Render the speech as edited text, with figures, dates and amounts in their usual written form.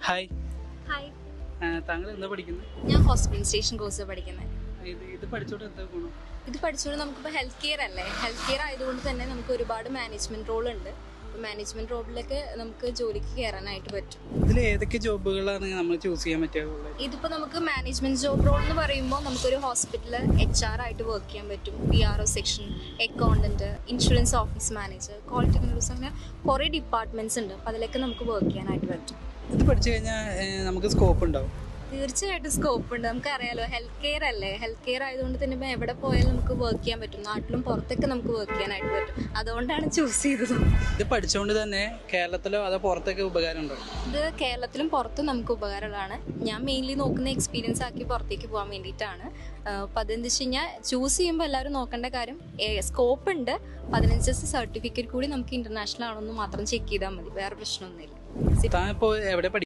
Hi, hi, താങ്കൾ എന്താ പഠിക്കുന്നത്? ഞാൻ ഹോസ്പിറ്റൽ സ്റ്റേഷൻ കോഴ്സ് പഠിക്കുന്നത്. ഇത് പഠിച്ചോട്ട് എന്താ ഗുണം? ഇത് പഠിച്ചുകൊണ്ട് നമുക്കിപ്പോൾ ഹെൽത്ത് കെയർ അല്ലേ, ഹെൽത്ത് കെയർ ആയതുകൊണ്ട് തന്നെ നമുക്ക് ഒരുപാട് മാനേജ്മെൻറ്റ് റോൾ ഉണ്ട്. മാനേജ്മെൻറ്റ് റോളിലൊക്കെ നമുക്ക് ജോലിക്ക് കയറാനായിട്ട് പറ്റും. ഇതിൽ ഏതൊക്കെ ജോബുകളാണ് നമ്മൾ ചൂസ് ചെയ്യാൻ പറ്റുക? ഇതിപ്പോൾ നമുക്ക് മാനേജ്മെൻറ്റ് ജോബ് റോൾ എന്ന് പറയുമ്പോൾ നമുക്കൊരു ഹോസ്പിറ്റലിൽ HR ആയിട്ട് വർക്ക് ചെയ്യാൻ പറ്റും. PRO section, accountant, insurance office manager, quality controls, അങ്ങനെ കുറേ ഡിപ്പാർട്ട്മെൻറ്റ്സ് ഉണ്ട്. അപ്പോൾ അതിലൊക്കെ നമുക്ക് വർക്ക് ചെയ്യാനായിട്ട് പറ്റും. ഇത് പഠിച്ചു കഴിഞ്ഞാൽ നമുക്ക് സ്കോപ്പ് ഉണ്ടാവും? തീർച്ചയായിട്ടും സ്കോപ്പ് ഉണ്ട്. നമുക്കറിയാലോ, ഹെൽത്ത് കെയർ അല്ലേ, ഹെൽത്ത് കെയർ ആയതുകൊണ്ട് തന്നെ ഇപ്പോൾ എവിടെ പോയാലും നമുക്ക് വർക്ക് ചെയ്യാൻ പറ്റും. നാട്ടിലും പുറത്തൊക്കെ നമുക്ക് വർക്ക് ചെയ്യാനായിട്ട് പറ്റും. അതുകൊണ്ടാണ് ചൂസ് ചെയ്തത്. ഇത് പഠിച്ചുകൊണ്ട് തന്നെ കേരളത്തിലോ അതോ പുറത്തൊക്കെ ഉപകാരം ഉണ്ടോ? ഇത് കേരളത്തിലും പുറത്തും നമുക്ക് ഉപകാരമുള്ളതാണ്. ഞാൻ മെയിൻലി നോക്കുന്ന എക്സ്പീരിയൻസ് ആക്കി പുറത്തേക്ക് പോകാൻ വേണ്ടിയിട്ടാണ്. അപ്പോൾ അതെന്താ വെച്ച് കഴിഞ്ഞാൽ ചൂസ് ചെയ്യുമ്പോൾ എല്ലാവരും നോക്കേണ്ട കാര്യം സ്കോപ്പ് ഉണ്ട്. 15 സർട്ടിഫിക്കറ്റ് കൂടി നമുക്ക് ഇൻ്റർനാഷണൽ ആണെന്ന് മാത്രം ചെക്ക് ചെയ്താൽ മതി. വേറെ പ്രശ്നമൊന്നുമില്ല. താൻ ഇപ്പോൾ എവിടെ പഠിക്കുന്നത്?